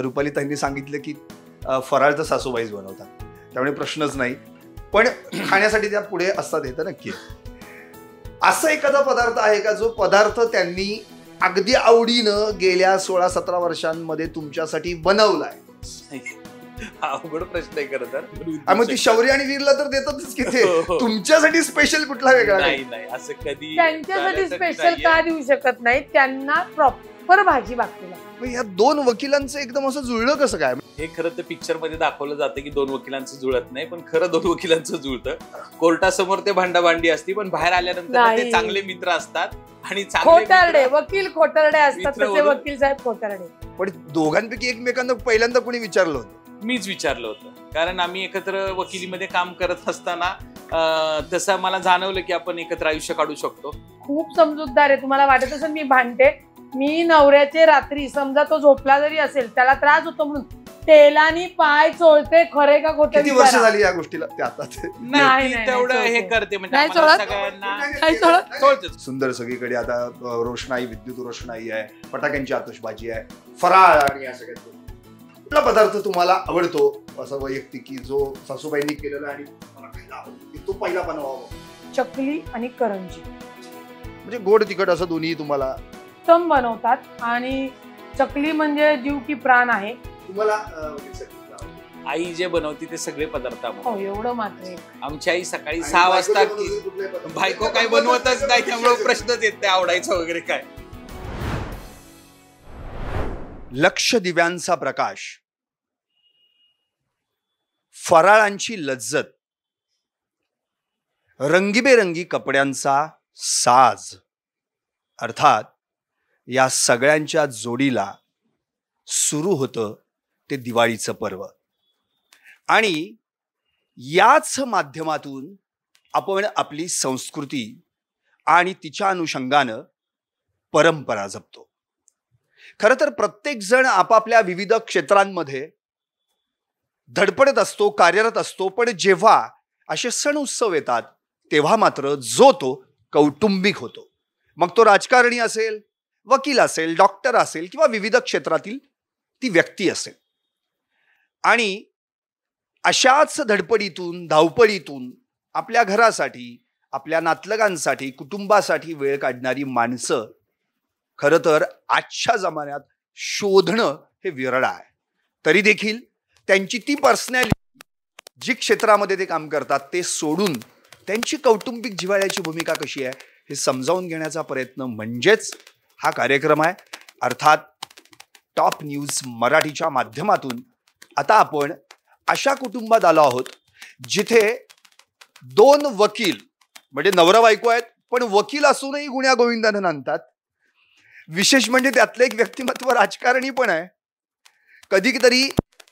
रुपालीताईंनी सांगितलं की फराळ तर सासूबाईच बनवतात, त्यामुळे प्रश्नच नाही. पण खाण्यासाठी त्या पुढे असतात हे तर नक्की. असा एखादा पदार्थ आहे का जो पदार्थ त्यांनी अगदी आवडीनं गेल्या 16-17 वर्षांमध्ये तुमच्यासाठी बनवलाय? अवघड प्रश्न आहे खरं तर. मग ती शौर्य आणि वीरला तर देतातच की ते. तुमच्यासाठी स्पेशल कुठला वेगळा? नाही नाही, असं कधी त्यांच्यासाठी स्पेशल का देऊ शकत नाही, त्यांना प्रॉपर भाजी भाकरीला. या दोन वकिलांचं एकदम असं जुळलं कसं काय? हे खरं तर पिक्चर मध्ये दाखवलं जातं की दोन वकिलांचं जुळत नाही, पण खरं दोन वकिलांचं जुळतं. कोर्टासमोर ते भांडाभांडी असती, पण बाहेर आल्यानंतर ते चांगले मित्र असतात आणि खोटारडे वकील खोटारडे असतात, तसे वकील साहेब खोटारडे. पण दोघांपैकी एकमेकांना पहिल्यांदा कोणी विचारलं होतं? मीच विचारलं होतं, कारण आम्ही एकत्र वकिलीमध्ये काम करत असताना तसं मला जाणवलं की आपण एकत्र आयुष्य काढू शकतो. खूप समजूतदार आहे. तुम्हाला वाटत असेल मी भांडते, मी नवऱ्याचे रात्री समजा तो झोपला जरी असेल त्याला त्रास होतो म्हणून तेलानी पाय चोळते, खरे का खोटे? किती वर्ष झाली या गोष्टीला? ते आता नाही तेवढं हे करते म्हणजे सगळ्यांना. सुंदर सगळीकडे आता रोषणाई, विद्युत रोषणाई आहे, फटाक्यांची आतषबाजी आहे, फराळ आणि या सगळ्यात कुठला पदार्थ तुम्हाला आवडतो असं वैयक्तिक की जो सासूबाईंनी केलेला आणि मला खायला आवडतो, तो पहिला बनवावा? चकली आणि करंजी. म्हणजे गोड तिखट असं दोन्ही तुम्हाला उत्तम बनवतात. आणि चकली म्हणजे जीव की प्राण आहे. तुम्हाला आई जे बनवते ते सगळे पदार्थ हो, एवढं मात्र. आमची आई सकाळी 6 वाजता बायको काय बनवतच नाही, त्यामुळे प्रश्नच येत नाही आवडायचं वगैरे काय. लक्ष दिव्यांचा प्रकाश, फराळांची लज्जत, रंगीबेरंगी कपड्यांचा साज, अर्थात या सगळ्यांच्या जोडीला सुरू होतं ते दिवाळीचं पर्व. आणि याच माध्यमातून आपण आपली संस्कृती आणि तिच्या अनुषंगानं परंपरा जपतो. खरं तर प्रत्येक जण आपापल्या विविध क्षेत्रांमध्ये धडपडत असतो, कार्यरत असतो, पण जेव्हा असे सण उत्सव येतात तेव्हा मात्र जो तो कौटुंबिक होतो. मग तो राजकारणी असेल, वकील असेल, डॉक्टर असेल किंवा विविध क्षेत्रातील ती व्यक्ती असेल. आणि अशाच धडपडीतून, धावपळीतून आपल्या घरासाठी, आपल्या नातलगांसाठी, कुटुंबासाठी वेळ काढणारी माणसं खरं तर आजच्या जमान्यात शोधणं हे विरळ आहे. तरी देखील त्यांची ती पर्सनॅलिटी, जी क्षेत्रामध्ये ते काम करतात ते सोडून त्यांची कौटुंबिक जिव्हाळ्याची भूमिका कशी आहे हे समजावून घेण्याचा प्रयत्न म्हणजेच हा कार्यक्रम आहे. अर्थात टॉप न्यूज मराठीच्या माध्यमातून आता आपण अशा कुटुंबात आलो आहोत जिथे दोन वकील म्हणजे नवरा बायको आहेत, पण वकील असूनही गुण्या गोविंदानं नांदतात. विशेष म्हणजे त्यातलं एक व्यक्तिमत्व राजकारणी पण आहे. कधीतरी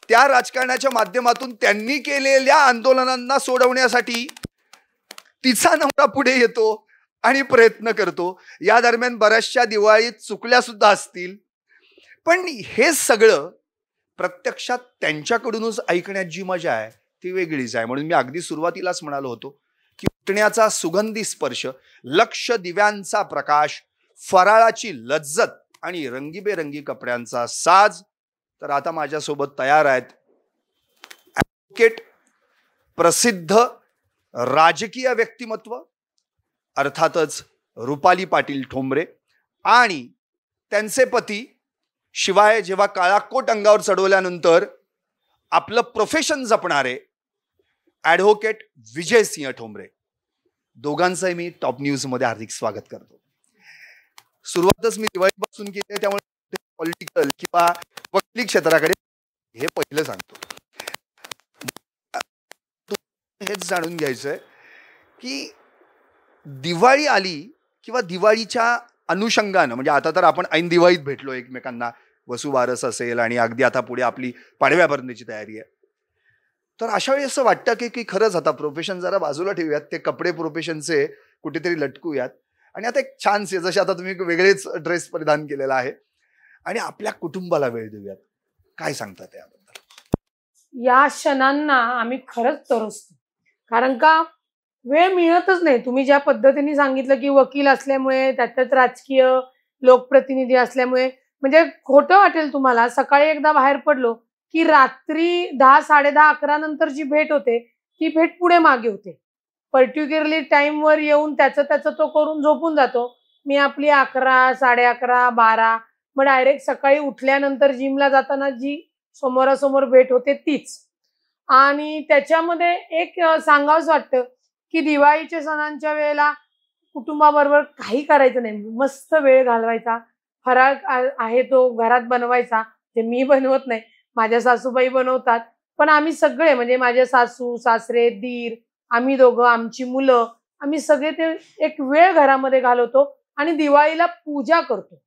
त्या राजकारणाच्या माध्यमातून त्यांनी केलेल्या आंदोलनांना सोडवण्यासाठी तिचा नवरा पुढे येतो आणि प्रयत्न करतो. या दरम्यान बऱ्याचशा दिवाळीत चुकल्या सुद्धा असतील, पण हे सगळं प्रत्यक्षात त्यांच्याकडूनच ऐकण्यात जी मजा आहे ती वेगळीच आहे. म्हणून मी अगदी सुरुवातीलाच म्हणालो होतो की उठण्याचा सुगंधी स्पर्श, लक्ष दिव्यांचा प्रकाश, फराळाची लज्जत आणि रंगीबेरंगी कपड्यांचा साज. तर आता माझ्यासोबत तयार आहेत ॲडव्होकेट, प्रसिद्ध राजकीय व्यक्तिमत्व अर्थातच रुपाली पाटील ठोंबरे आणि त्यांचे पती, शिवाय जेव्हा काळा कोट अंगावर चढवल्यानंतर आपलं प्रोफेशन जपणारे ॲडव्होकेट विजयसिंह ठोंबरे. दोघांचंही मी टॉप न्यूज मध्ये हार्दिक स्वागत करतो. सुरुवातच मी दिवाळीपासून केली आहे, त्यामुळे पॉलिटिकल किंवा वकिली क्षेत्राकडे हे पहिलं सांगतो. हेच जाणून घ्यायचंय की दिवाळी आली किंवा दिवाळीच्या अनुषंगानं, म्हणजे आता तर आपण ऐन दिवाळीत भेटलो एकमेकांना, वसुबारस असेल आणि अगदी आता पुढे आपली पाडव्यापर्यंतची तयारी आहे. तर अशा वेळी असं वाटतं की खरंच आता प्रोफेशन जरा बाजूला ठेवूयात, ते कपडे प्रोफेशनचे कुठेतरी लटकूयात आणि आता एक छानसे, जसे आता तुम्ही वेगळेच ड्रेस परिधान केलेला आहे, आणि आपल्या कुटुंबाला वेळ देऊयात. काय सांगतात याबद्दल? या क्षणांना आम्ही खरंच तरसतो, कारण का वेळ मिळतच नाही. तुम्ही ज्या पद्धतीने सांगितलं की वकील असल्यामुळे, त्याच्यात राजकीय लोकप्रतिनिधी असल्यामुळे म्हणजे खोटं वाटेल तुम्हाला, सकाळी एकदा बाहेर पडलो की रात्री 10, 10:30, 11 नंतर जी भेट होते ती भेट पुढे मागे होते. पर्टिक्युलरली टाइमवर येऊन त्याचं तो करून झोपून जातो. मी आपली 11, 11:30, 12 मग डायरेक्ट सकाळी उठल्यानंतर जिमला जाताना जी समोरासमोर भेट होते तीच. आणि त्याच्यामध्ये एक सांगावंच वाटतं की दिवाळीच्या सणांच्या वेळेला कुटुंबाबरोबर काही करायचं नाही, मस्त वेळ घालवायचा. फराळ आहे तो घरात बनवायचा, ते मी बनवत नाही, माझ्या सासूबाई बनवतात. पण आम्ही सगळे म्हणजे माझे सासू सासरे दीर, आम्ही दोघं, आमची मुलं, आम्ही सगळे ते एक वेळ घरामध्ये घालवतो आणि दिवाळीला पूजा करतो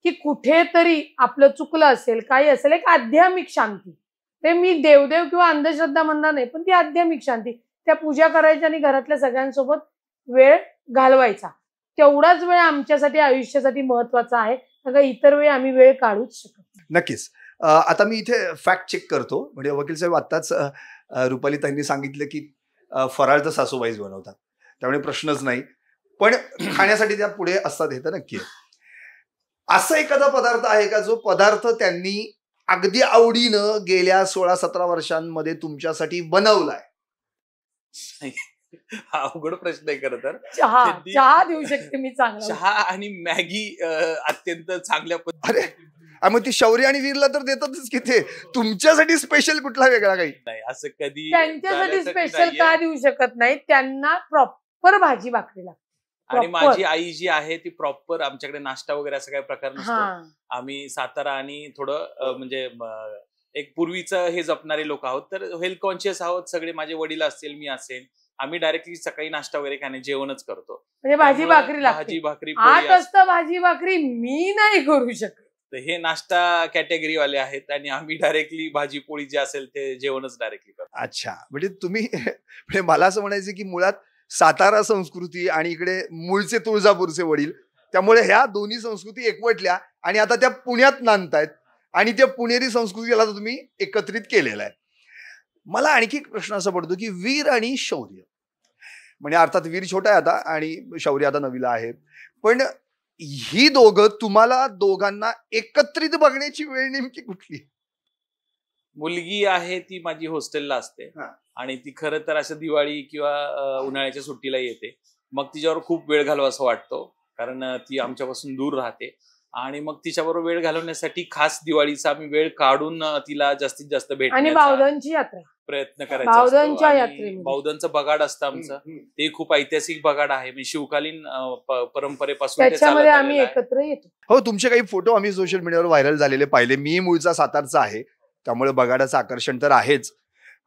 की कुठेतरी आपलं चुकलं असेल, काही असेल, एक आध्यात्मिक शांती. ते मी देवदेव किंवा अंधश्रद्धा म्हणणार नाही, पण ती आध्यात्मिक शांती. त्या पूजा करायच्या आणि घरातल्या सगळ्यांसोबत वेळ घालवायचा. तेवढाच वेळ आमच्यासाठी आयुष्यासाठी महत्वाचा आहे, कारण इतर वेळी आम्ही वेळ काढूच शकत नाही. नक्कीच. आता मी इथे फॅक्ट चेक करतो. म्हणजे वकील साहेब आत्ताच रुपाली ताईंनी सांगितलं की फराळ तर सासूबाईच बनवतात, त्यामुळे प्रश्नच नाही. पण खाण्यासाठी त्या पुढे असतात, हे तर नक्की आहे. असा एखादा पदार्थ आहे का जो पदार्थ त्यांनी अगदी आवडीनं गेल्या 16-17 वर्षांमध्ये तुमच्यासाठी बनवलाय? हा अवघड प्रश्न आहे खरं तर. चहा देऊ शकते मी चांगला. चहा आणि मॅगी अत्यंत चांगल्या अरे मग ती शौर्य आणि वीरला तर देतातच की, ते तुमच्यासाठी स्पेशल कुठला वेगळा काही नाही असं कधी त्यांच्यासाठी स्पेशल का देऊ शकत नाही? त्यांना प्रॉपर भाजी भाकरी लागते. आणि माझी आई जी आहे ती प्रॉपर, आमच्याकडे नाश्ता वगैरे असं काही प्रकार नसतो. आम्ही सातारा आणि थोडं म्हणजे एक पूर्वीचं हे जपणारे लोक आहोत, तर हेल्थ कॉन्शियस आहोत सगळे. माझे वडील असतील, मी असेल, आम्ही डायरेक्टली सकाळी नाश्ता वगैरे खाणे जेवणच करतो. म्हणजे भाजी भाकरी लागते. भाजी भाकरी 8 वाजता भाजी भाकरी मी नाही करू शकत. तर हे नाश्ता कॅटेगरी वाले आहेत आणि आम्ही डायरेक्टली भाजी पोळी जे असेल ते जेवणच डायरेक्टली करतो. अच्छा, म्हणजे तुम्ही म्हणजे मला असं म्हणायचं की मुळात सातारा संस्कृती आणि इकडे मूळचे तुळजापूरचे वडील, त्यामुळे ह्या दोन्ही संस्कृती एकवटल्या आणि आता त्या पुण्यात नांदतायत आणि त्या पुणेरी संस्कृतीला तुम्ही एकत्रित केलेलं आहे. मला आणखी एक प्रश्न असा पडतो की वीर आणि शौर्य, म्हणजे अर्थात वीर छोटा आहे आता आणि शौर्य आता नवीला आहे, पण ही दोघं तुम्हाला दोघांना एकत्रित बघण्याची वेळ नेमकी कुठली? मुलगी आहे ती माझी हॉस्टेलला असते आणि ती खरं तर असं दिवाळी किंवा उन्हाळ्याच्या सुट्टीला येते. मग तिच्यावर खूप वेळ घालवा असं वाटतो, कारण ती आमच्यापासून दूर राहते. आणि मग तिच्याबरोबर वेळ घालवण्यासाठी खास दिवाळीचा आम्ही वेळ काढून तिला जास्तीत जास्त आणि बावधनची यात्रा प्रयत्न करायचा. बावधनचं बगाड असतं आमचं, ते खूप ऐतिहासिक बगाड आहे, म्हणजे शिवकालीन परंपरेपासून त्याच्यामध्ये आम्ही एकत्र येतो. हो, तुमचे काही फोटो आम्ही सोशल मीडियावर व्हायरल झालेले पाहिले. मी मूळचा सातारचा आहे, त्यामुळे बगाडाचं आकर्षण तर आहेच.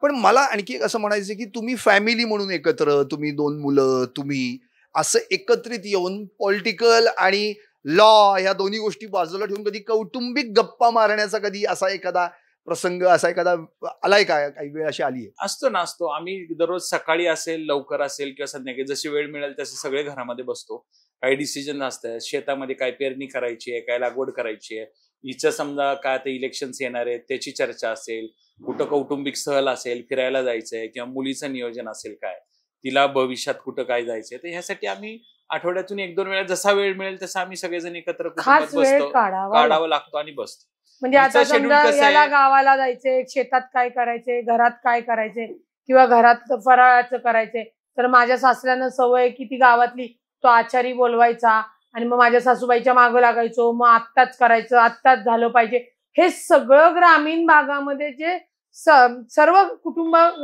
पण मला आणखी असं म्हणायचं की तुम्ही फॅमिली म्हणून एकत्र, तुम्ही 2 मुलं, तुम्ही असं एकत्रित येऊन पॉलिटिकल आणि लॉ ह्या दोन्ही गोष्टी बाजूला ठेवून कधी कौटुंबिक गप्पा मारण्याचा कधी असा एखादा प्रसंग, असा एखादा आलाय का? काही वेळ अशी आली आहे? असतो ना, असतो. आम्ही दररोज सकाळी असेल, लवकर असेल किंवा संध्याकाळी जशी वेळ मिळेल तसे सगळे घरामध्ये बसतो. काही डिसिजन असतात, शेतामध्ये काय पेरणी करायची आहे, काय लागवड करायची आहे, हिचं समजा काय आता इलेक्शन्स येणार आहेत त्याची चर्चा असेल, कुठं कौटुंबिक सहल असेल, फिरायला जायचंय किंवा मुलीचं नियोजन असेल, काय तिला भविष्यात कुठं काय जायचंय, तर ह्यासाठी आम्ही आठवड्यातून 1-2 वेळा जसा वेळ मिळेल तसा आम्ही सगळेजण एकत्र बसतो, काढावा लागतो आणि बसतो. म्हणजे आता समजा याला गावाला जायचंय, शेतात काय करायचंय, घरात काय करायचंय किंवा घरात फराळाचं करायचंय, तर माझ्या सासऱ्यानं सवय की ती गावातली तो आचारी बोलवायचा आणि मग माझ्या सासूबाईच्या मागं लागायचो, मग आत्ताच करायचं, आत्ताच झालं पाहिजे. हे सगळं ग्रामीण भागामध्ये जे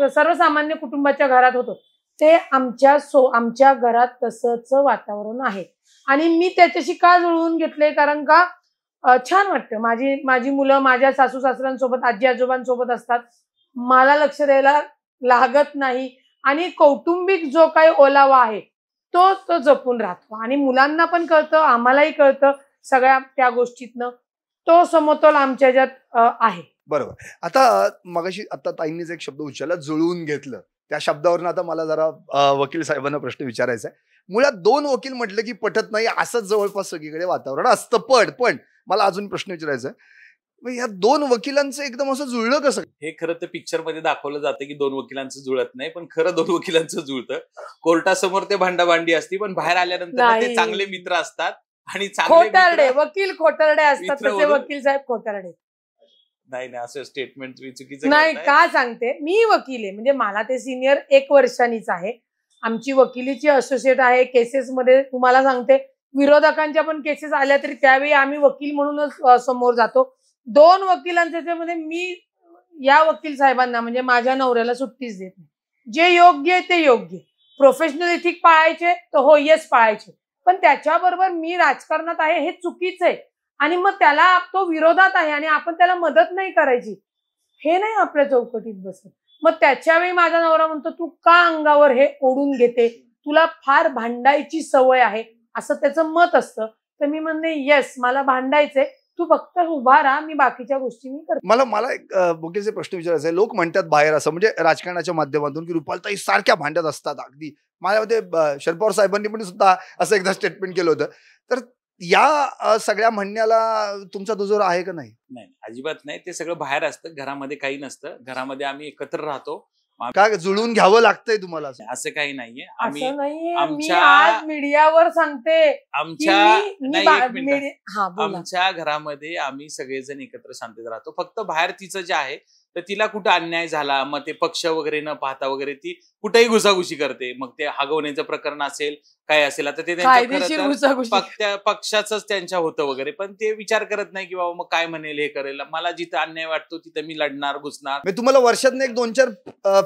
सर्वसामान्य कुटुंबाच्या घरात होतं ते आमच्या घरात तसंच वातावरण आहे. आणि मी त्याच्याशी का जुळवून घेतले, कारण का छान वाटतं. माझी मुलं माझ्या सासू सासऱ्यांसोबत, आजी आजोबांसोबत असतात, मला लक्ष द्यायला लागत नाही आणि कौटुंबिक जो काही ओलावा आहे तो जपून राहतो आणि मुलांना पण कळतं, आम्हालाही कळतं सगळ्या त्या गोष्टीतनं. तो समतोल आमच्या ह्याच्यात आहे. बरोबर. आता मगाशी आता ताईंनीच एक शब्द उच्चारला, जुळवून घेतलं. त्या शब्दावरून आता मला जरा वकील साहेबांना प्रश्न विचारायचा आहे. मुळात 2 वकील म्हटलं की पटत नाही असंच जवळपास सगळीकडे वातावरण असतं. पण मला अजून प्रश्न विचारायचा आहे, या 2 वकिलांचं एकदम असं जुळलं कसं? हे खरं तर पिक्चर मध्ये दाखवलं जातं की 2 वकिलांचं जुळत नाही, पण खरं 2 वकिलांचं जुळतं. कोर्टासमोर ते भांडाभांडी असती, पण बाहेर आल्यानंतर ते चांगले मित्र असतात आणि चांगले खोटारडे मित्र- वकील खोटारडे असतात मित्र तसे म्हणून- वकील साहेब खोटारडे नाही असं स्टेटमेंट चुकीचं नाही. करताय. का सांगते, मी वकील आहे, म्हणजे मला ते सिनियर 1 वर्षांनीच आहे. आमची वकिलीची असोसिएट आहे. केसेसमध्ये तुम्हाला सांगते, विरोधकांच्या पण केसेस आल्या तरी त्यावेळी आम्ही वकील म्हणूनच समोर जातो. 2 वकिलांच्या मी या वकील साहेबांना म्हणजे माझ्या नवऱ्याला सुट्टीच देत नाही. जे योग्य आहे ते योग्य. प्रोफेशनल इथिक पाळायचे तर हो येस पाळायचे, पण त्याच्याबरोबर मी राजकारणात आहे हे चुकीचं आहे आणि मग त्याला तो विरोधात आहे आणि आपण त्याला मदत नाही करायची, हे नाही आपल्या चौकटीत बसत. मग त्याच्यावेळी माझा नवरा म्हणतो, तू का अंगावर हे ओढून घेते, तुला फार भांडायची सवय आहे, असं त्याचं मत असतं. तर मी म्हणते येस मला भांडायचंय, तू फक्त उभा राहा, मी बाकीच्या गोष्टी मी करते. मला एक बोकेचे प्रश्न विचारायचा आहे. लोक म्हणतात बाहेर असं म्हणजे राजकारणाच्या माध्यमातून की रुपालताई सारख्या भांडत असतात. अगदी माझ्या मते शरद पवार साहेबांनी पण सुद्धा असं एकदा स्टेटमेंट केलं होतं. तर या सगळ्या म्हणण्याला तुमचा दुजोरा आहे का नाही? नाही अजिबात नाही. ते सगळं बाहेर असतं, घरामध्ये काही नसतं. घरामध्ये आम्ही एकत्र राहतो. का जुळून घ्यावं लागतंय तुम्हाला? असं काही नाहीये. आम्ही असं नाहीये. मी आमच्या- आज मीडियावर सांगते की आमच्या मी नाही, एक मिनिट. हा बोला. आमच्या घरामध्ये आम्ही सगळेजण एकत्र शांततेत राहतो. फक्त बाहेर तिचं जे आहे तर तिला कुठं अन्याय झाला, मग ते पक्ष वगैरे न पाहता वगैरे ती कुठेही घुसाघुशी करते. मग ते हगवण्याचं प्रकरण असेल काय असेल, आता ते त्यांच्या खरं कायदेशीर तर घुसाघुशी. पक्षाचंच त्यांच्या होतं वगैरे, पण ते विचार करत नाही की बाबा मग काय म्हणेल हे करेल. मला जिथं अन्याय वाटतो तिथं मी लढणार घुसणार. म्हणजे तुम्हाला वर्षात एक 2-4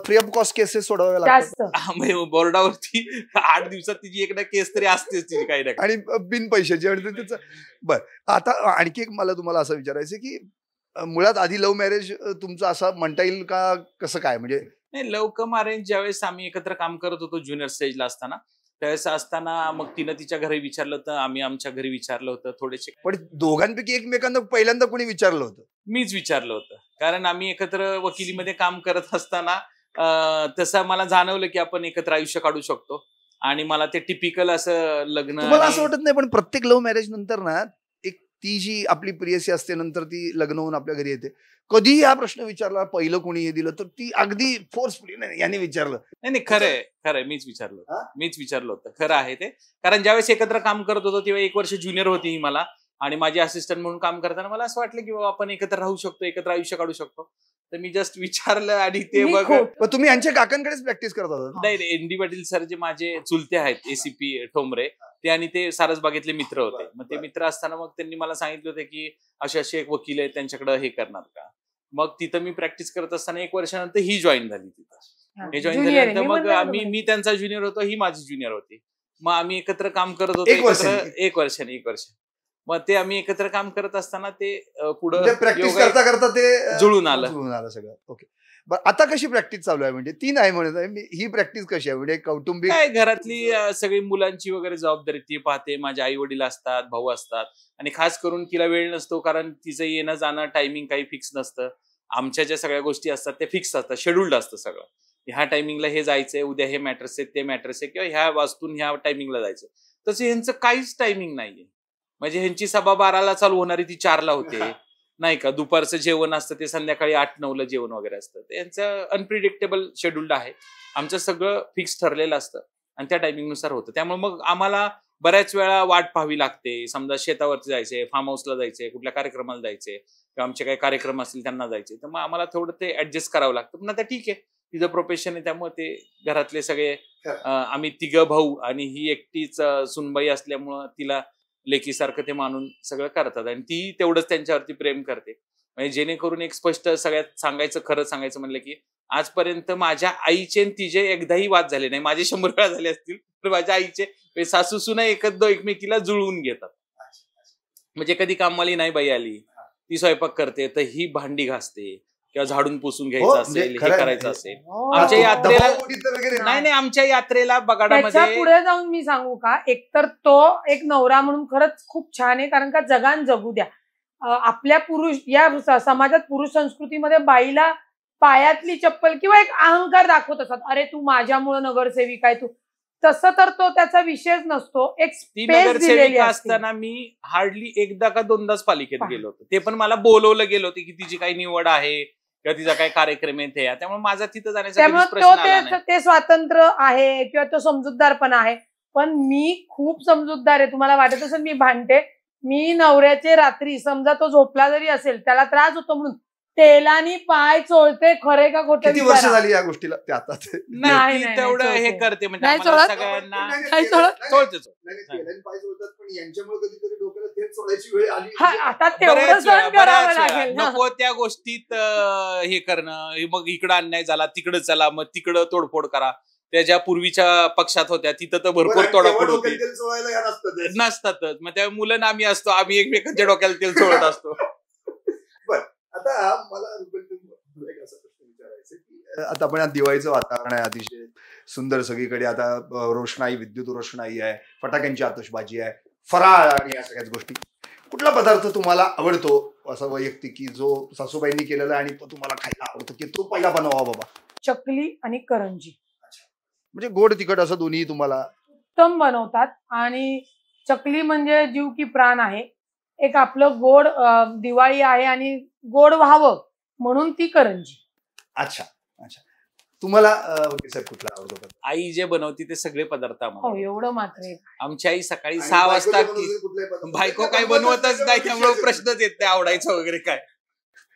फ्री ऑफ कॉस्ट केसेस सोडवाव्या लागतात जास्त बोर्डावरती 8 दिवसात तिची एकदा केस तरी असतेच तिची काही ना काही. आणि बिन पैशाची आणि त्याचं. बरं, आता आणखी एक मला तुम्हाला असं विचारायचं की मुळात आधी लव्ह मॅरेज तुमचं असं म्हणता येईल का, कसं काय? म्हणजे नाही, लव कम अरेंज ज्यावेळेस आम्ही एकत्र काम करत होतो ज्युनियर स्टेजला असताना, त्यावेळेस असताना मग तिनं तिच्या घरी विचारलं होतं, आम्ही आमच्या घरी विचारलं होतं. थोडेसे पण दोघांपैकी एकमेकांना पहिल्यांदा कोणी विचारलं होतं? मीच विचारलं होतं, कारण आम्ही एकत्र वकिलीमध्ये काम करत असताना तसं मला जाणवलं की आपण एकत्र आयुष्य काढू शकतो आणि मला ते टिपिकल असं लग्न. तुम्हाला असं वाटत नाही पण प्रत्येक लव्ह मॅरेज नंतर ना एक ती जी आपली प्रियसी असते नंतर ती लग्न होऊन आपल्या घरी येते, कधीही हा प्रश्न विचारला पहिलं कोणी हे दिलं तर ती अगदी फोर्सफुली नाही याने विचारलं? नाही खरंय मीच विचारलं होतं. खरं आहे ते, कारण ज्यावेळेस एकत्र काम करत होतो तेव्हा 1 वर्ष ज्युनियर होती ही मला, आणि माझी असिस्टंट म्हणून काम करताना मला असं वाटलं की बाबा आपण एकत्र राहू शकतो, एकत्र आयुष्य काढू शकतो. तर मी जस्ट विचारलं आणि ते बघ. पण तुम्ही यांच्या काकांकडेच प्रॅक्टिस करत होता? नाही, एनडी पाटील सर जे माझे चुलते आहेत एसीपी ठोंबरे, ते आणि ते सारसबागेतले मित्र होते. मग ते मित्र असताना मग त्यांनी मला सांगितलं होतं की असे एक वकील आहेत त्यांच्याकडे हे करणार का. मग तिथं मी प्रॅक्टिस करत असताना 1 वर्षानंतर ही जॉईन झाली तिथं. हे जॉईन झाल्यानंतर मग मी त्यांचा ज्युनियर होतो, ही माझी ज्युनियर होती. मग आम्ही एकत्र काम करत होतो 1 वर्षाने. मग ते आम्ही एकत्र काम करत असताना ते पुढे प्रॅक्टिस करता करता ते जुळून आलं सगळं. ओके, बरं आता कशी प्रॅक्टिस चालू आहे? म्हणजे ती नाही म्हणत आहे मी, ही प्रॅक्टिस कशी आहे? म्हणजे कौटुंबिक काय, घरातली सगळी मुलांची वगैरे जबाबदारी ती पाहते. माझे आई वडील असतात, भाऊ असतात, आणि खास करून तिला वेळ नसतो कारण तिचं येणं जाणं टायमिंग काही फिक्स नसतं. आमच्या ज्या सगळ्या गोष्टी असतात ते फिक्स असतात, शेड्यूल्ड असतं सगळं. ह्या टायमिंगला हे जायचंय, उद्या हे मॅटर्स आहे, ते मॅटर्स आहे, किंवा ह्या वाजतून ह्या टायमिंगला जायचं. तसं ह्यांचं काहीच टायमिंग नाहीये. म्हणजे ह्यांची सभा 12ला चालू होणारी ती 4ला होते, नाही का. दुपारचं जेवण असतं ते संध्याकाळी 8-9ला जेवण वगैरे असतं. यांचं अनप्रिडिक्टेबल शेड्यूल्ड आहे. आमचं सगळं फिक्स ठरलेलं असतं आणि त्या टायमिंगनुसार होतं. त्यामुळे मग आम्हाला बऱ्याच वेळा वाट पाहावी लागते. समजा शेतावरती जायचंय, फार्म हाऊसला जायचंय, कुठल्या कार्यक्रमाला जायचंय, किंवा आमचे काही कार्यक्रम असतील त्यांना जायचे, तर मग आम्हाला थोडं ते ऍडजस्ट करावं लागतं. पण आता ठीक आहे, तिचं प्रोफेशन आहे त्यामुळे ते घरातले सगळे आम्ही 3 भाऊ आणि ही एकटीच सुनबाई असल्यामुळं तिला लेकीसारखं ते मानून सगळं करतात आणि ती तेवढंच त्यांच्यावरती प्रेम करते. म्हणजे जेणेकरून एक स्पष्ट सगळ्यात खरं सांगायचं म्हणलं की आजपर्यंत माझ्या आईचे तिचे एकदाही वाद झाले नाही. माझे 100 वेळा झाले असतील, तर माझ्या आईचे सासू सुना एकमेकीला जुळवून घेतात. म्हणजे कधी कामवाली नाही बाई आली, ती स्वयंपाक करते तर ही भांडी घासते, किंवा झाडून पुसून घ्यायचं असेल, हे करायचं असेल. आमच्या यात्रेला नाही आमच्या यात्रेला बगाडामध्ये पुढे जाऊन मी सांगू का, एकतर तो एक नवरा म्हणून खरंच खूप छान आहे, कारण का जगान जगू द्या. आपल्या पुरुष या समाजात पुरुष संस्कृतीमध्ये बाईला पायातली चप्पल किंवा एक अहंकार दाखवत असतात. अरे तू माझ्यामुळे नगरसेविका आहे, तू तसं तर तो त्याचा विषयच नसतो. एक स्पेस दिलेली असताना मी हार्डली 1दा का 2दाच पालिकेत गेलो होतो. ते पण मला बोलवलं गेलो होते की तिची काही निवड आहे किंवा तिचा काही कार्यक्रम आहे, त्यामुळे माझा तिथं जाण्याचा प्रश्न आला नाही. ते स्वातंत्र्य आहे किंवा तो समजूतदारपणा आहे. पण मी खूप समजूतदार आहे. तुम्हाला वाटत असेल मी भांडते. मी नवऱ्याचे रात्री समजा तो झोपला जरी असेल त्याला त्रास होतो म्हणून तेलानी पाय चोळते. खरे का खोटं किती वर्ष विचारा. झाली या गोष्टीला ते आता नाही, ती नाही, तेवढं नाही, हे चोळते. करते म्हणजे नाही आम्हाला चोळत? सगळ्यांना नाही चोळत? चोळते. पाय सोडतात पण यांच्यामुळे कधीतरी डोक्याला तेल सोडायची वेळ आली. हा, आता तेवढं बऱ्याच सहन करावं बऱ्याच वेळा लागेल ना. नको त्या गोष्टीत हे करणं, मग इकडं अन्याय झाला तिकडं चला, मग तिकडं तोडफोड करा. त्याच्या पूर्वीच्या पक्षात होत्या तिथं तर भरपूर बरं, तोडाफोड तेव्हा होती. डोक्याला तेल सोडायला या नसतं. नसतातच. मग त्या मुलं आम्ही असतो, आम्ही एकमेकांच्या डोक्याला तेल चोळत असतो. आता मला तुला एक असा प्रश्न विचारायचा की आता आपण दिवाळीचं वातावरण आहे, अतिशय सुंदर सगळीकडे. आता रोषणाई, विद्युत रोषणाई आहे, फटाक्यांची आतषबाजी आहे, फराळ आणि या सगळ्याच गोष्टी. कुठला पदार्थ तुम्हाला आवडतो असं वैयक्तिक, की जो सासूबाईंनी केलेला आणि तो तुम्हाला खायला आवडतो, की तो पहिला बनवा बाबा? चकली आणि करंजी म्हणजे गोड तिखट असं दोन्ही तुम्हाला? उत्तम बनवतात. आणि चकली म्हणजे जीव की प्राण आहे. एक आपलं गोड दिवाळी आहे आणि गोड व्हावं म्हणून ती करंजी. अच्छा अच्छा. तुम्हाला साहेब कुठला आवडतो? आई जे बनवती ते सगळे पदार्थ हो, आम्हाला. एवढं मात्र आहे. आमची आई सकाळी आणि 6 वाजता बायकोच्या बनवलेले कुठलेही पदार्थ- बायको काही बनवतच नाही, त्यामुळे प्रश्नच येत नाही आवडायचं वगैरे काय.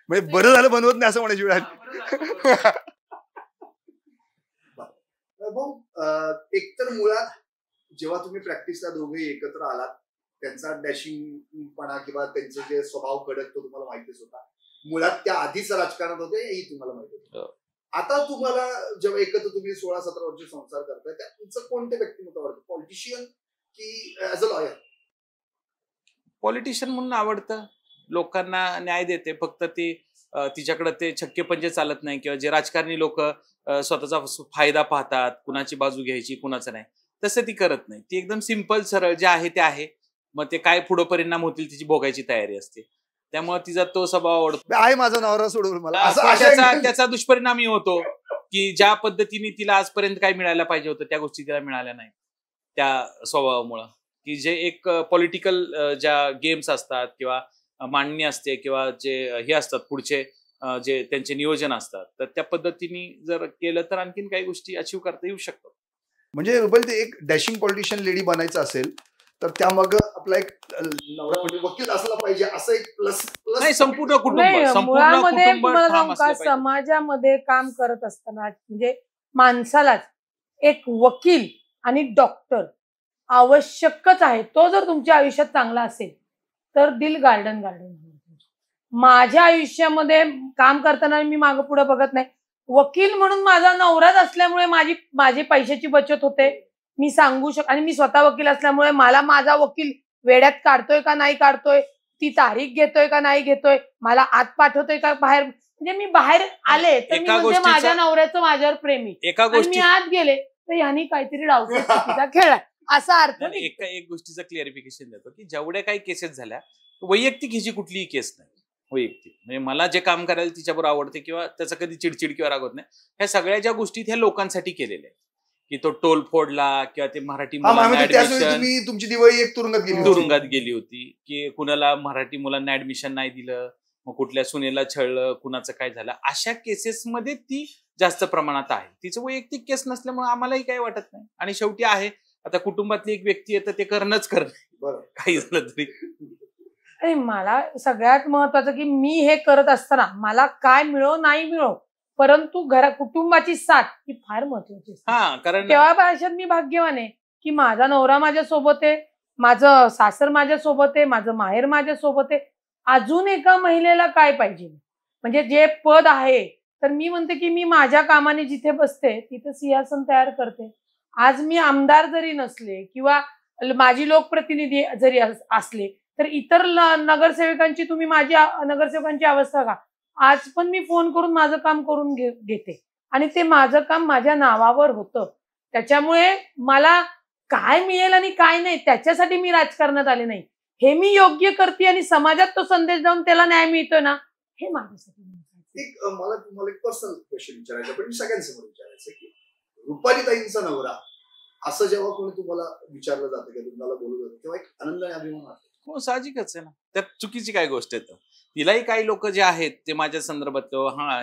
म्हणजे बरं झालं बनवत नाही असं म्हणायची वेळ आली. भाऊ, एकतर मुळात जेव्हा तुम्ही प्रॅक्टिसला दोघे एकत्र आलात त्यांचा डॅशिंगपणा किंवा त्यांचे जे स्वभाव कडक तो तुम्हाला माहितीच होता. मुळात त्या आधीच राजकारणात होते हेही तुम्हाला माहिती होतं. आता तुम्हाला जेव्हा एकत्र तुम्ही 16-17 वर्ष संसार करताय त्यात तुमचं कोणते व्यक्तिमत्व आवडतं? पॉलिटिशियन की ऍज अ लॉयर? पॉलिटिशियन म्हणून आवडतं, लोकांना न्याय देते. फक्त ती तिच्याकडे ते छक्के पंजे चालत नाही, किंवा जे राजकारणी लोक स्वतःचा फायदा पाहतात, कुणाची बाजू घ्यायची कुणाचं नाही, तसं ती करत नाही. ती एकदम सिंपल सरळ जे आहे ते आहे. मग ते काय पुढे परिणाम होतील तिची भोगायची तयारी असते. त्यामुळे तिचा तो स्वभाव आवडतो. आहे माझा नवरा सोडून मला त्याचा दुष्परिणामही होतो की ज्या पद्धतीने तिला आजपर्यंत काय मिळायला पाहिजे होतं त्या गोष्टी तिला मिळाल्या नाही त्या स्वभावामुळं. की जे एक पॉलिटिकल ज्या गेम्स असतात किंवा मांडणी असते किंवा जे हे असतात पुढचे जे त्यांचे नियोजन असतात, तर त्या पद्धतीने जर केलं तर आणखीन काही गोष्टी अचीव्ह करता येऊ शकतात. म्हणजे रुपाली, ते एक डॅशिंग पॉलिटिशियन लेडी बनायचं असेल तर त्यामाग आपला एक नवरा म्हणजे वकील असला पाहिजे असं एक प्लस नाही, संपूर्ण कुटुंब नाही, संपूर्ण मुळामध्ये कुटुंब तुम्हाला ठाम सांगू का, असलं पाहिजे. समाजामध्ये काम करत असताना म्हणजे माणसालाच एक वकील आणि डॉक्टर आवश्यकच आहे. तो जर तुमच्या आयुष्यात चांगला असेल तर दिल गार्डन गार्डन. माझ्या आयुष्यामध्ये काम करताना मी मागं पुढे बघत नाही. वकील म्हणून माझा नवराच असल्यामुळे माझी पैशाची बचत होते. मी सांगू आणि मी स्वतः वकील असल्यामुळे मला माझा वकील वेड्यात काढतोय का नाही काढतोय, ती तारीख घेतोय का नाही घेतोय, मला आत पाठवतोय का बाहेर. म्हणजे मी बाहेर आले तर मी एका म्हणते माझ्या नवऱ्याचं माझ्यावर प्रेमी, एका आणि मी गोष्टी आत गेले तर ह्यानी काहीतरी डावतो चुकीचा खेळाय असा अर्थ नाही. एक गोष्टीचं क्लिअरिफिकेशन देतो की जेवढ्या काही केसेस झाल्या वैयक्तिक हिची कुठलीही केस नाही. वैयक्तिक म्हणजे मला जे काम करायला तिच्याबरोबर आवडते किंवा त्याचा कधी चिडचिड किंवा राग होत नाही, ह्या सगळ्या ज्या गोष्टी ह्या लोकांसाठी केलेल्या आहेत. की तो टोल फोडला किंवा ते मराठी मुलांना ऍडमिशन, तुमची दिवाळी एक तुरुंगात गेली होती, की कुणाला मराठी मुलांना ऍडमिशन नाही दिलं, मग कुठल्या सुनेला छळलं, कुणाचं काय झालं, अशा केसेसमध्ये ती जास्त प्रमाणात आहे. तिचं वैयक्तिक केस नसल्यामुळे आम्हालाही काही वाटत नाही. आणि शेवटी आहे आता कुटुंबातली एक व्यक्ती आहे तर ते करणंच काही झालं तरी. आणि मला सगळ्यात महत्वाचं की मी हे करत असताना मला काय मिळो नाही मिळो, परंतु कुटुंबाची साथ ही फार महत्वाची असते. हा, कारण तेव्हा भाषेत मी भाग्यवान आहे की माझा नवरा माझ्या सोबत आहे, माझं सासर माझ्या सोबत आहे, माझं माहेर माझ्या सोबत आहे. अजून एका महिलेला काय पाहिजे? म्हणजे जे पद आहे तर मी म्हणते की मी माझ्या कामाने जिथे बसते तिथे सिंहासन तयार करते. आज मी आमदार जरी नसले किंवा माझी लोकप्रतिनिधी जरी असले तर इतर नगरसेवकांची तुम्ही माझ्या नगरसेवकांची अवस्था का, आज पण मी फोन करून माझं काम करून घेते आणि ते माझं काम माझ्या नावावर होतं. त्याच्यामुळे मला काय मिळेल आणि काय नाही त्याच्यासाठी मी राजकारणात आले नाही. हे मी योग्य करते आणि समाजात तो संदेश जाऊन त्याला न्याय मिळतोय ना, हे माझ्यासाठी. मला तुम्हाला एक पर्सनल क्वेश्चन विचारायचं, पण सगळ्यांसमोर विचारायचं की रुपालीताईंचा नवरा असं जेव्हा कोणी तुम्हाला विचारलं जातं किंवा तुम्हाला बोलू जातं तेव्हा एक आनंद आणि अभिमान वाटतो. हो, साहजिकच आहे ना. त्यात चुकीची काय गोष्ट आहे? तिलाही काही लोक जे आहेत ते माझ्या संदर्भात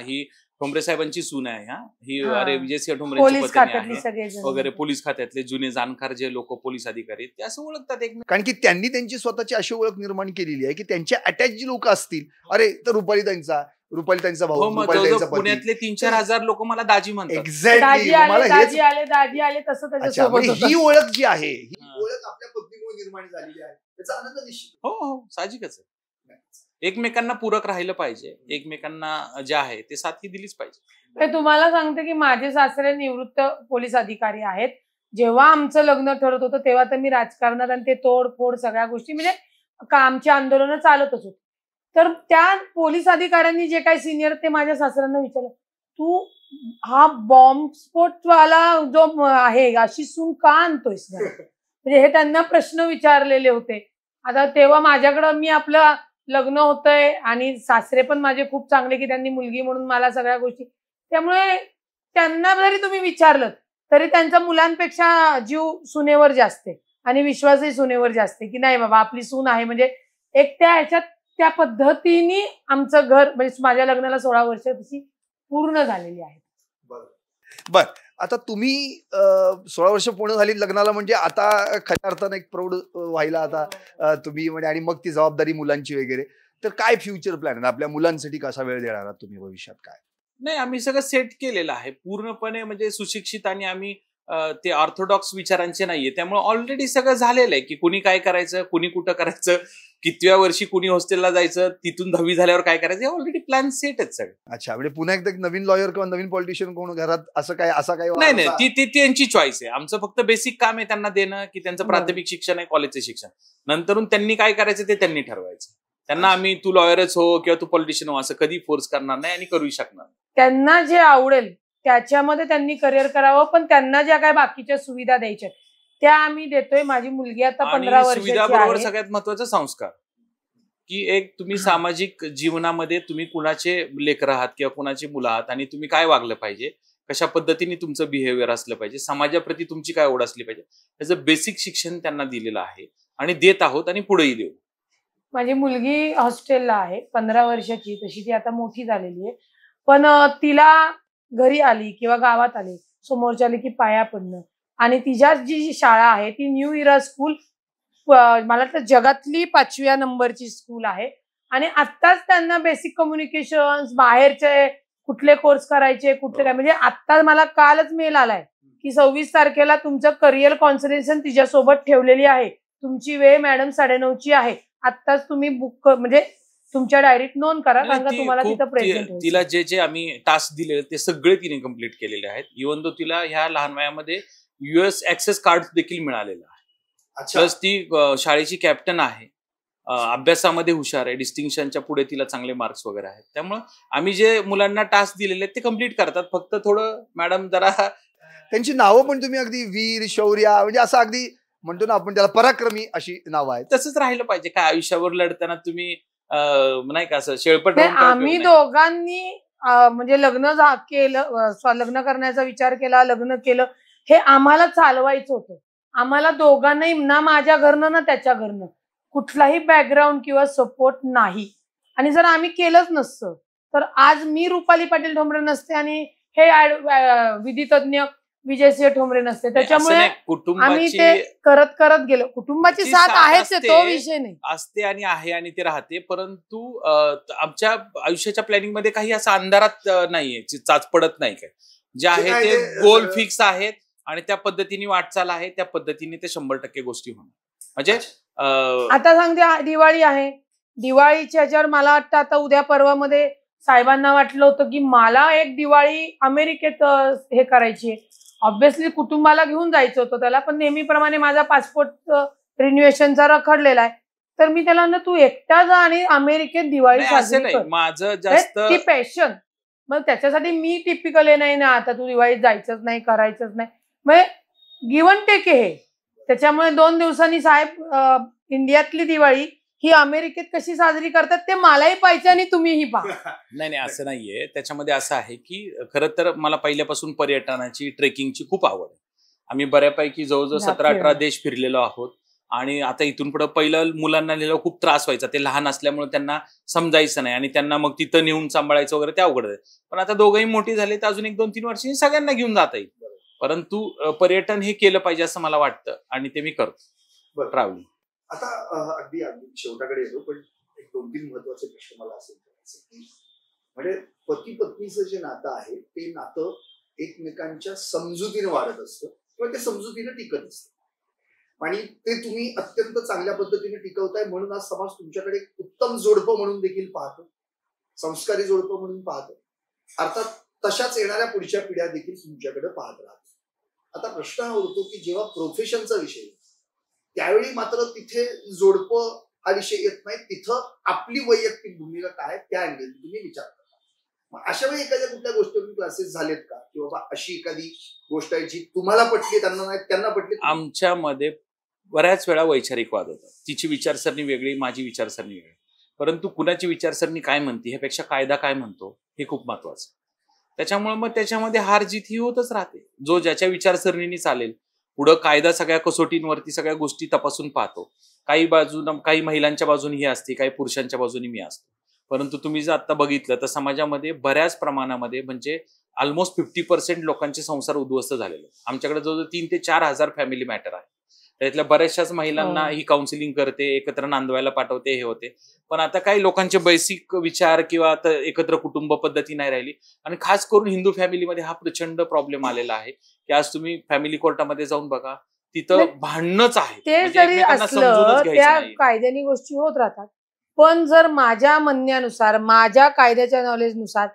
ही ठोंबरे साहेबांची सून आहे ही हा. अरे विजयसिंह ठोंबरेंची पोलीस पत्नी खात्यातली आहे सगळेजण वगैरे, पोलीस खात्यातले जुने जाणकार जे लोक पोलीस अधिकारी आहेत, ते असं ओळखतात एकमेकांना. कारण की त्यांनी त्यांची स्वतःची अशी ओळख निर्माण केलेली आहे की त्यांच्या अटॅच जी लोक असतील, अरे तर रुपाली त्यांचा भाऊ, हो, मग रुपाली जवळजवळ त्यांचा पती. पुण्यातले 3-4 हजार लोक मला दाजी म्हणतात. एक्झॅक्टली दाजी आले मला हेच दाजी आले तसं अच्छा, त्याच्यासोबत म्हणजे होतं. ही ओळख जी आहे ही हा. ओळख आपल्या पत्नीमुळे निर्माण झालेली आहे, त्याचा आनंद निश्चित. हो, साहजिकच आहे. एकमेकांना पूरक राहिलं पाहिजे, एकमेकांना जे आहे ते साथी दिलीच पाहिजे. मी तुम्हाला सांगते की माझे सासरे निवृत्त पोलीस अधिकारी आहेत. जेव्हा आमचं लग्न ठरत होतं तेव्हा तर मी राजकारणात आणि ते तोडफोड सगळ्या गोष्टी म्हणजे आमची आंदोलनं चालतच होती. तर त्या पोलीस अधिकाऱ्यांनी जे काही सिनियर ते माझ्या सासऱ्यांना विचारलं, तू हा बॉम्ब स्फोटवाला जो आहे अशी सून का आणतोयस घरात? म्हणजे हे त्यांना प्रश्न विचारलेले होते. आता तेव्हा माझ्याकडं मी आपलं लग्न होतंय आणि सासरे पण माझे खूप चांगले की त्यांनी मुलगी म्हणून मला सगळ्या गोष्टी, त्यामुळे त्यांना जरी तुम्ही विचारलं तरी त्यांच्या मुलांपेक्षा जीव सुनेवर जास्त आहे आणि विश्वासही सुनेवर जास्त आहे की नाही बाबा आपली सून आहे. म्हणजे एक त्या ह्याच्यात त्या पद्धतीने आमचं घर म्हणजे माझ्या लग्नाला 16 वर्ष तशी पूर्ण झालेली आहेत. बर. आता तुम्ही 16 वर्ष पूर्ण झाली लग्नाला, म्हणजे आता खऱ्या अर्थानं एक प्रौढ व्हायला आता तुम्ही म्हणजे, आणि मग ती जबाबदारी मुलांची वगैरे, तर काय फ्युचर प्लॅन आहे आपल्या मुलांसाठी? कसा वेळ देणार आहात तुम्ही भविष्यात? काय नाही, आम्ही सगळं सेट केलेलं आहे पूर्णपणे, म्हणजे सुशिक्षित आणि आम्ही ते ऑर्थोडॉक्स विचारांचे नाहीये, त्यामुळे ऑलरेडी सगळं झालेलं आहे की कुणी काय करायचं, कुणी कुठं करायचं, कितव्या वर्षी कुणी हॉस्टेलला जायचं, तिथून 10वी झाल्यावर काय करायचं, ऑलरेडी प्लॅन सेट आहेत सगळे. अच्छा, म्हणजे पुन्हा एकदा नवीन लॉयर किंवा नवीन पॉलिटिशियन कोण घरात असा काय नाही, ती त्यांची चॉईस आहे. आमचं फक्त बेसिक काम आहे त्यांना देणं की त्यांचं प्राथमिक शिक्षण आहे, कॉलेजचं शिक्षण, नंतरून त्यांनी काय करायचं ते त्यांनी ठरवायचं. त्यांना आम्ही तू लॉयरच हो किंवा तू पॉलिटिशियन हो असं कधी फोर्स करणार नाही आणि करूही शकणार नाही. त्यांना जे आवडेल त्याच्यामध्ये त्यांनी करिअर करावं, पण त्यांना ज्या काही बाकीच्या सुविधा द्यायच्या त्या आम्ही देतोय. माझी मुलगी आता 15 आणि वर्षाची सुविधाबरोबर आहे. सगळ्यात महत्वाचा संस्कार, की एक तुम्ही सामाजिक जीवनामध्ये तुम्ही कुणाचे लेकर आहात किंवा कुणाची मुलं आहात आणि तुम्ही काय वागलं पाहिजे, कशा पद्धतीने तुमचं बिहेवियर असलं पाहिजे, समाजाप्रती तुमची काय ओढ असली पाहिजे, त्याचं बेसिक शिक्षण त्यांना दिलेलं आहे आणि देत आहोत आणि पुढेही देऊ. माझी मुलगी हॉस्टेलला आहे, 15 वर्षाची, तशी ती आता मोठी झालेली आहे. पण तिला घरी आली किंवा गावात आली समोरच्या आली की पाया पडणं, आणि तिच्या जी शाळा आहे ती न्यू इरा स्कूल, मला वाटतं जगातली 5व्या नंबरची स्कूल आहे. आणि आत्ताच त्यांना बेसिक कम्युनिकेशन, बाहेरचे कुठले कोर्स करायचे, कुठले काय, म्हणजे आत्ता मला कालच मेल आलाय की 26 तारखेला तुमचं करिअर कॉन्सन्ट्रेशन तिच्यासोबत ठेवलेली आहे, तुमची वेळ मॅडम 9:30ची आहे, आत्ताच तुम्ही बुक म्हणजे तुमच्या डायरीत नोंद करा, कारण का तुम्हाला तिथं प्रेझेंट होईल. तिला जे आम्ही टास्क दिले ते सगळे तिने कम्प्लीट केलेले आहेत. इव्हन दो तिला ह्या लहान वयामध्ये US ऍक्सेस कार्ड देखील मिळालेलं आहे. प्लस ती शाळेची कॅप्टन आहे, अभ्यासामध्ये हुशार आहे, डिस्टिंक्शनच्या पुढे तिला चांगले मार्क्स वगैरे आहेत. त्यामुळे आम्ही जे मुलांना टास्क दिलेले आहेत ते कम्प्लीट करतात. फक्त थोडं मॅडम जरा त्यांची नावं पण तुम्ही अगदी वीर, शौर्या, म्हणजे असं अगदी म्हणतो ना आपण त्याला पराक्रमी अशी नावं आहेत. तसंच राहिलं पाहिजे. काय आयुष्यावर लढताना तुम्ही नाही का असं शेळपट नाही, राहून काय आम्ही उपयोग नाही. दोघांनी म्हणजे लग्न करण्याचा विचार केला, लग्न केलं, हे आम्हाला चालवायचं होतं. आम्हाला दोघांनाही, ना माझ्या घरनं ना त्याच्या घरनं कुठलाही बॅकग्राऊंड किंवा सपोर्ट नाही. आणि जर आम्ही केलंच नसतं तर आज मी रुपाली पाटील ठोंबरे नसते आणि हे विधितज्ञ विजयसिंह ठोंबरे नसते. त्याच्यामुळे असं नाही, आम्ही कुटुंबाची ते करत गेलो. कुटुंबाची ची साथ साथ आहेच, असते. तो विषय नाही. असते आणि आहे आणि ते राहते, परंतु आमच्या आयुष्याच्या प्लॅनिंग मध्ये काही असं अंधारात नाहीये, चाच पडत नाही. काय जे आहे काय ते ते गोल सगळं- फिक्स आहेत आणि त्या पद्धतीने वाटचाल आहे, त्या पद्धतीने ते 100% गोष्टी होणार. म्हणजे आता सांगते, दिवाळी आहे, दिवाळीच्या ह्याच्यावर मला वाटतं आता उद्या परवामध्ये साहेबांना वाटलं होतं की मला एक दिवाळी अमेरिकेत हे करायची आहे. ऑब्व्हियसली कुटुंबाला घेऊन जायचं होतं त्याला, पण नेहमीप्रमाणे माझा पासपोर्ट रिन्युएशनचा रखडलेला आहे. तर मी त्याला म्हणलं तू एकटा जा आणि अमेरिकेत दिवाळी नाही, असं साजरी नाही, कर. माझं जास्त ती पॅशन. मग त्याच्यासाठी मी टिपिकल नाही ना, आता तू दिवाळीत जायचंच नाही, करायचंच नाही, म्हणजे गिव्हन टेक आहे. त्याच्यामुळे 2 दिवसांनी साहेब इंडियातली दिवाळी ही अमेरिकेत कशी साजरी करतात ते मलाही पाहिजे आणि तुम्हीही पहा. नाही असं नाहीये. त्याच्यामध्ये असं आहे की खरं तर मला पहिल्यापासून पर्यटनाची, ट्रेकिंगची खूप आवड आहे. आम्ही बऱ्यापैकी जवळजवळ 17-18 देश फिरलेलो आहोत. आणि आता इथून पुढे पहिलं मुलांना नेल्यावर खूप त्रास व्हायचा, ते लहान असल्यामुळे त्यांना समजायचं नाही आणि त्यांना मग तिथं नेऊन सांभाळायचं वगैरे ते अवघड आहे. पण आता दोघंही मोठी झाले तर अजून 1-2-3 वर्षांनी सगळ्यांना घेऊन जाता येईल. परंतु पर्यटन हे केलं पाहिजे असं मला वाटतं आणि ते मी करतो ट्रॅव्हलिंग. आता अगदी अगदी शेवटाकडे येतो, पण एक 2-3 महत्वाचे प्रश्न मला असेल की म्हणजे पती पत्नीचं जे नातं आहे ते नातं एकमेकांच्या समजुतीने वाढत असतं किंवा ते समजुतीने टिकत असतं आणि ते तुम्ही अत्यंत चांगल्या पद्धतीने टिकवताय म्हणून आज समाज तुमच्याकडे उत्तम जोडपं म्हणून देखील पाहतो, संस्कारी जोडपं म्हणून पाहतो. अर्थात तशाच येणाऱ्या पुढच्या पिढ्या देखील तुमच्याकडे पाहत राहतात. आता प्रश्न हा होतो की जेव्हा प्रोफेशनचा विषय त्यावेळी मात्र तिथे जोडपं हा विषय येत नाही, तिथं आपली वैयक्तिक भूमिका काय त्या अँगल तुम्ही विचार करता. अशा वेळी एखाद्या कुठल्या गोष्टीवर क्लासेस झालेत का, की बाबा अशी एखादी गोष्ट आहे जी तुम्हाला पटली त्यांना नाही, त्यांना पटली? आमच्यामध्ये बऱ्याच वेळा वैचारिक वाद होतात. तिची विचारसरणी वेगळी, माझी विचारसरणी वेगळी, परंतु कुणाची विचारसरणी काय म्हणते ह्यापेक्षा कायदा काय म्हणतो हे खूप महत्वाचं. त्याच्यामुळे मग त्याच्यामध्ये हार जीत ही होतच राहते. जो ज्याच्या विचारसरणीने चालेल, पुढं कायदा सगळ्या कसोटींवरती सगळ्या गोष्टी तपासून पाहतो. काही महिलांच्या बाजूने ही असते, काही पुरुषांच्या बाजूने मी असतो. परंतु तुम्ही जर आता बघितलं तर समाजामध्ये बऱ्याच प्रमाणामध्ये म्हणजे ऑलमोस्ट 50% लोकांचे संसार उद्ध्वस्त झालेले. आमच्याकडे जवळजवळ 3,000 ते 4,000 फॅमिली मॅटर आहे. त्यातल्या बऱ्याचशाच महिलांना ही काउन्सिलिंग करते, एकत्र नांदवायला पाठवते, हे होते. पण आता काही लोकांचे बेसिक विचार किंवा आता एकत्र कुटुंब पद्धती नाही राहिली आणि खास करून हिंदू फॅमिलीमध्ये हा प्रचंड प्रॉब्लेम आलेला आहे की आज तुम्ही फॅमिली कोर्टामध्ये जाऊन बघा, तिथं भांडणच आहे. ते जरी असलं त्या कायद्याने गोष्टी होत राहतात. पण जर माझ्या म्हणण्यानुसार, माझ्या कायद्याच्या नॉलेजनुसार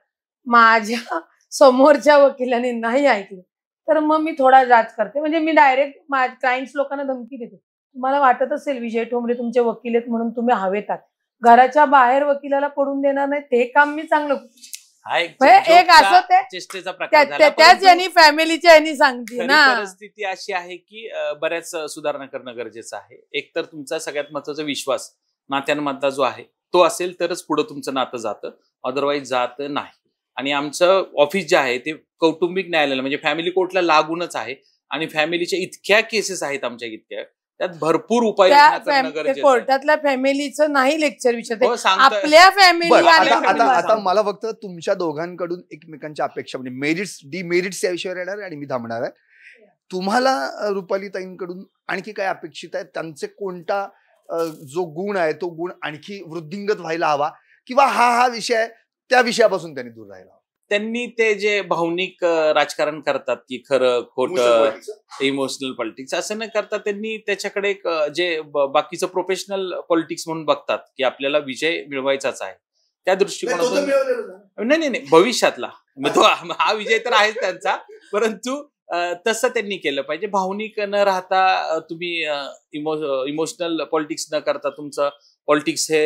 माझ्या समोरच्या वकिलांनी नाही ऐकलं तर मग मी थोडा जाच करते. म्हणजे मी डायरेक्ट क्लायंट्स लोकांना धमकी देते. तुम्हाला वाटत असेल विजय ठोंबरे तुमचे वकील आहेत म्हणून तुम्ही हवेतात, घराच्या बाहेर वकिलाला पडून देणार नाही, ते काम मी चांगलं एक असं त्याच यांनी फॅमिलीच्या यांनी सांगते ना. परिस्थिती अशी आहे की बऱ्याच सुधारणा करणं गरजेचं आहे. एकतर तुमचा सगळ्यात महत्वाचा विश्वास नात्यांमधला जो आहे तो असेल तरच पुढे तुमचं नातं जातं, अदरवाईज जात नाही. आणि आमचं ऑफिस जे आहे ते कौटुंबिक न्यायालयाला म्हणजे फॅमिली कोर्टला लागूनच आहे आणि फॅमिलीच्या इतक्या केसेस आहेत आमच्या इतक्या, त्यात भरपूर उपाययोजना करणं गरजेचं आहे. कोर्टातल्या फॅमिलीचं नाही लेक्चर विचारते, आपल्या फॅमिली. आता मला फक्त तुमच्या दोघांकडून एकमेकांच्या अपेक्षा म्हणजे मेरिट्स डिमेरिट्स या विषयावर येणार आणि मी थांबणार आहे. तुम्हाला रुपालीताईंकडून आणखी काय अपेक्षित आहे? त्यांचे कोणता जो गुण आहे तो गुण आणखी वृद्धिंगत व्हायला हवा किंवा हा विषय आहे त्या विषयापासून त्यांनी दूर राहायला हवा? त्यांनी ते जे भावनिक राजकारण करतात की खरं खोटं, इमोशनल पॉलिटिक्स असं न करता त्यांनी त्याच्याकडे जे बाकीचं प्रोफेशनल पॉलिटिक्स म्हणून बघतात की आपल्याला विजय मिळवायचाच आहे त्या दृष्टिकोनातून. नाही भविष्यातला हा विजय तर आहेच त्यांचा, परंतु तसं त्यांनी केलं पाहिजे. भावनिक न राहता तुम्ही इमोशनल पॉलिटिक्स न करता तुमचं पॉलिटिक्स हे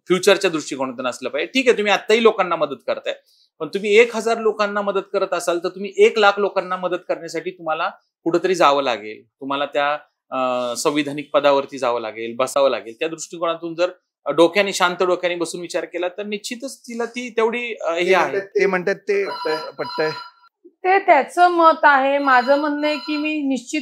फ्युचरच्या दृष्टिकोनातून असलं पाहिजे. ठीक आहे, तुम्ही आत्ताही लोकांना मदत करताय, पण तुम्ही 1,000 लोकांना मदत करत असाल तर तुम्ही 1,00,000 लोकांना मदत करण्यासाठी तुम्हाला कुठंतरी जावं लागेल, तुम्हाला त्या संविधानिक पदावरती जावं लागेल, बसावं लागेल. त्या दृष्टिकोनातून जर शांत डोक्याने बसून विचार केला तर निश्चितच तिला ती तेवढी हे आहे. ते म्हणतात ते पटतंय, ते त्याचं मत आहे. माझं म्हणणं आहे की मी निश्चित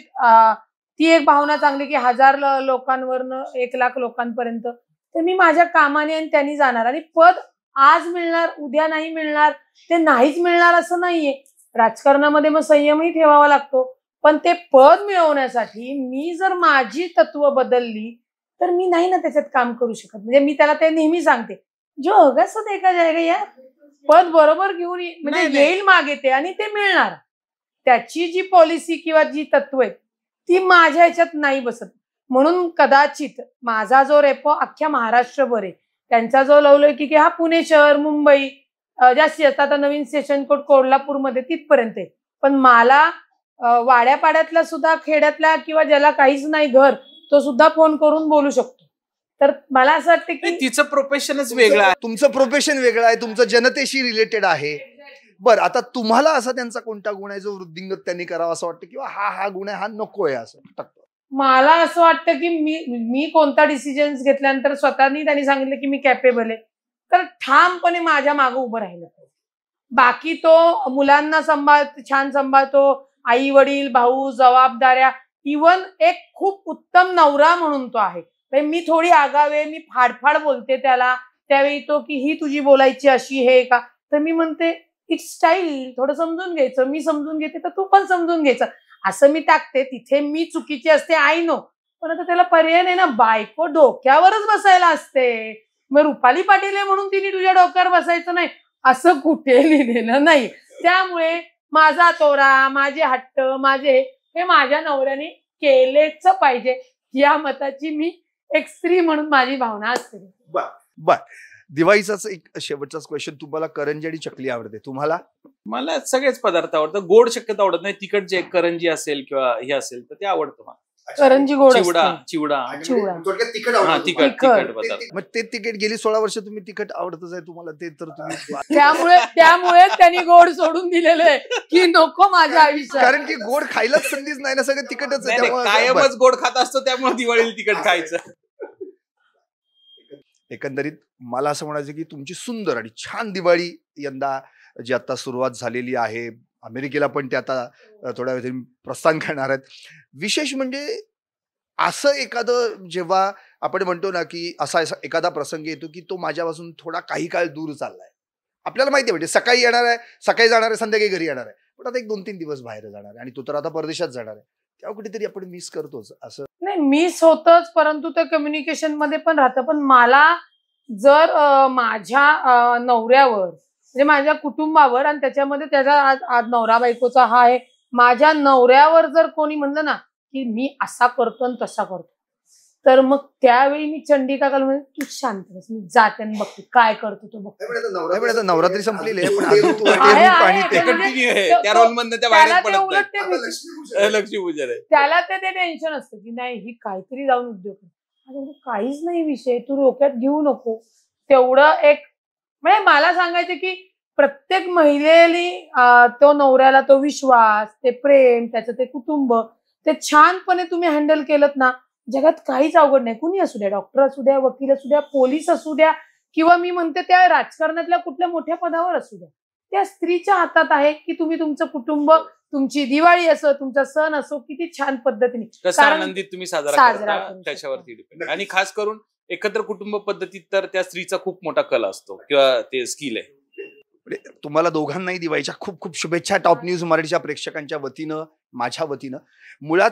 ती एक भावना चांगली की 1,000 लोकांवरनं 1,00,000 लोकांपर्यंत तर मी माझ्या कामाने आणि त्यांनी जाणार. आणि पद आज मिळणार उद्या नाही मिळणार, ते नाहीच मिळणार असं नाहीये. राजकारणामध्ये मग संयमही ठेवावा लागतो, पण ते पद मिळवण्यासाठी मी जर माझी तत्व बदलली तर मी नाही ना त्याच्यात काम करू शकत. म्हणजे मी त्याला ते नेहमी सांगते, जो होगा सो देखा जाएगा, या पद बरोबर घेऊन म्हणजे येईल मागे ते आणि ते मिळणार. त्याची जी पॉलिसी किंवा जी तत्व आहेत ती माझ्या ह्याच्यात नाही बसत. म्हणून कदाचित माझा जो रेपो अख्ख्या महाराष्ट्रभर आहे, त्यांचा जो लवलौकिक की हा पुणे शहर, मुंबई जास्ती असतात, आता नवीन सेशन कोर्ट कोल्हापूरमध्ये तिथपर्यंत आहे. पण मला वाड्यापाड्यातला सुद्धा, खेड्यातला किंवा ज्याला काहीच नाही घर, तो सुद्धा फोन करून बोलू शकतो. तर मला असं वाटतं की तिचं प्रोफेशनच वेगळं आहे, तुमचं प्रोफेशन वेगळं आहे, तुमचं जनतेशी रिलेटेड आहे. बरं, आता तुम्हाला असा त्यांचा कोणता गुण आहे जो वृद्धिंगत त्यांनी करावा असं वाटतं किंवा हा गुण आहे, हा नको आहे असं टाकतो? मला असं वाटतं की मी कोणता डिसिजन घेतल्यानंतर स्वतःनी त्यांनी सांगितलं की मी कॅपेबल आहे तर ठामपणे माझ्या मागे उभं राहिलं पाहिजे. बाकी तो मुलांना छान सांभाळतो, आई वडील भाऊ जबाबदाऱ्या इवन एक खूप उत्तम नवरा म्हणून तो आहे. मी थोडी आगावे, मी फाडफाड बोलते त्याला, त्यावेळी तो की ही तुझी बोलायची अशी हे का, तर मी म्हणते इट्स स्टाईल, थोडं समजून घ्यायचं, मी समजून घेते तर तू पण समजून घ्यायचं, असं मी टाकते. तिथे मी चुकीची असते आय नो, पण आता त्याला पर्याय नाही ना, बायको डोक्यावरच बसायला असते. मग रुपाली पाटील आहे म्हणून तिने तुझ्या डोक्यावर बसायचं नाही असं कुठे लिहिलेलं नाही. त्यामुळे माझा तोरा, माझे हट्ट, माझे हे माझ्या नवऱ्याने केलेच पाहिजे या मताची मी एक स्त्री म्हणून माझी भावना असते. बर, दिवाळीचाच एक शेवटचाच क्वेश्चन, तुम्हाला करंजी आणि चकली आवडते? तुम्हाला? मला सगळेच पदार्थ आवडतात. गोड शक्यता आवडत नाही. तिखट जे करंजी असेल किंवा हे असेल तर ते आवडतं मला. करंजी गोड, चिवडा तिखट हा आवडतं. तिखट पदार्थ. मग ते तिकीट गेली 16 वर्ष तुम्ही तिखट आवडतच आहे तुम्हाला, ते तर तुम्ही त्यामुळे त्यांनी गोड सोडून दिलेलं आहे की नको माझ्या आयुष्यात, कारण की गोड खायलाच संधीच नाही ना, सगळं तिखटच आहे. कायमच गोड खात असतो त्यामुळे दिवाळीला तिखट खायचं. एकंदरीत मला असं म्हणायचं की तुमची सुंदर आणि छान दिवाळी यंदा जी आता सुरुवात झालेली आहे, अमेरिकेला पण ते आता थोड्या वेळ प्रस्थान करणार आहेत. विशेष म्हणजे असं एखादं जेव्हा आपण म्हणतो ना की असा एखादा प्रसंग येतो की तो माझ्यापासून थोडा काही काळ दूर चाललाय, आपल्याला माहिती आहे, म्हणजे सकाळी येणार आहे, सकाळी जाणार आहे, संध्याकाळी घरी येणार आहे, पण आता 1-2-3 दिवस बाहेर जाणार आहे आणि तो तर आता परदेशात जाणार आहे, तेव्हा कुठेतरी आपण मिस करतोच. असं नाही मिस होतच, परंतु ते कम्युनिकेशन मध्ये पण राहतं. पण मला जर माझ्या नवऱ्यावर म्हणजे माझ्या कुटुंबावर आणि त्याच्यामध्ये त्याचा आज नवरा बायकोचा हा आहे, माझ्या नवऱ्यावर जर कोणी म्हणलं ना की मी असा करतो आणि तसा करतो, तर मग त्यावेळी मी चंडिका काल म्हणजे तू शांत बस, मी जाते आणि बघते काय करतो तो बघतो. नवरात्री संपलेली आहे पण त्याला ते टेन्शन असतं की नाही ही काहीतरी जाऊन उद्योग, काहीच नाही विषय, तू डोक्यात घेऊ नको. तेवढं एक म्हणजे मला सांगायचं की प्रत्येक महिलेने तो नवऱ्याला तो विश्वास, ते प्रेम, त्याचं ते कुटुंब, ते छानपणे तुम्ही हँडल केलं ना, जगात काहीच अवघड नाही. कुणी असू द्या, डॉक्टर असू द्या, वकील असू द्या, पोलीस असू द्या, किंवा मी म्हणते त्या राजकारणातल्या कुठल्या मोठ्या पदावर असू द्या, त्या स्त्रीच्या हातात आहे की तुम्ही तुमचं कुटुंब, तुमची दिवाळी असो, तुमचा सण असो, किती छान पद्धतीने कसं आनंदित तुम्ही साजरा करता त्याच्यावरती डिपेंड. आणि खास करून एकत्र कुटुंब पद्धतीत तर त्या स्त्रीचा खूप मोठा कला असतो किंवा ते स्किल आहे. तुम्हाला दोघांनाही दिवाळीच्या खूप खूप शुभेच्छा टॉप न्यूज मराठीच्या प्रेक्षकांच्या वतीनं, माझ्या वतीनं. मुळात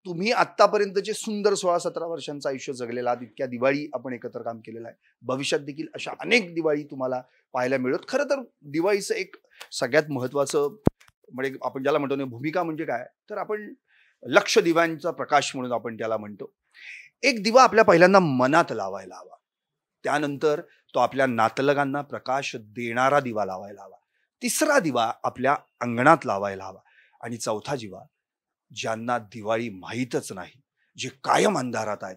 तुम्ही आतापर्यंतचे सुंदर 16-17 वर्षांचं आयुष्य जगलेला आहात, इतक्या दिवाळी आपण एकत्र काम केलेलं आहे, भविष्यात देखील अशा अनेक दिवाळी तुम्हाला पाहायला मिळत. खरं तर दिवाळीचं एक सगळ्यात महत्वाचं म्हणजे आपण ज्याला म्हणतो ना भूमिका म्हणजे काय, तर आपण लक्ष दिव्यांचा प्रकाश म्हणून आपण त्याला म्हणतो. एक दिवा आपल्या पहिल्यांदा मनात लावायला हवा, त्यानंतर तो आपल्या नातलगांना प्रकाश देणारा दिवा लावायला हवा, तिसरा दिवा आपल्या अंगणात लावायला हवा आणि चौथा दिवा ज्यांना दिवाळी माहीतच नाही, जे कायम अंधारात आहेत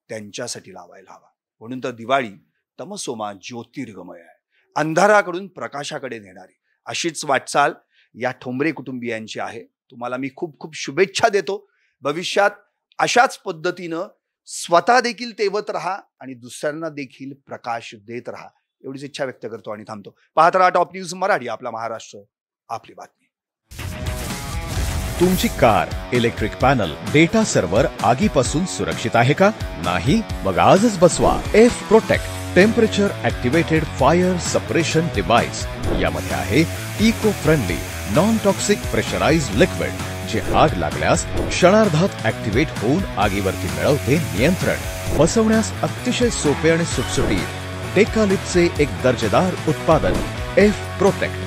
त्यांच्यासाठी लावायला हवा. म्हणून तर दिवाळी तमसोमा ज्योतिर्गमय आहे, अंधाराकडून प्रकाशाकडे नेणारी. अशीच वाटचाल या ठोंबरे कुटुंबियांची आहे. तुम्हाला मी खूप खूप शुभेच्छा देतो. भविष्यात अशाच पद्धतीनं स्वतः देखील तेवत राहा आणि दुसऱ्यांना देखील प्रकाश देत राहा, एवढीच इच्छा व्यक्त करतो आणि थांबतो. पाहत राहा टॉप न्यूज मराठी, आपला महाराष्ट्र, आपली बातमी. तुमची car, electric panel, data server आगीपासून सुरक्षित आहे का? नाही? मग आजच बसवा F protect temperature activated fire suppression device. यामध्ये आहे eco friendly non toxic pressurised liquid, जे आग लागल्यास क्षणार्धात ऍक्टिव्हेट होऊन आगीवरती मिळवते नियंत्रण. बसवण्यास अतिशय सोपे आणि सुटसुटीत टेकालिपचे एक दर्जेदार उत्पादन एफ प्रोटेक्ट.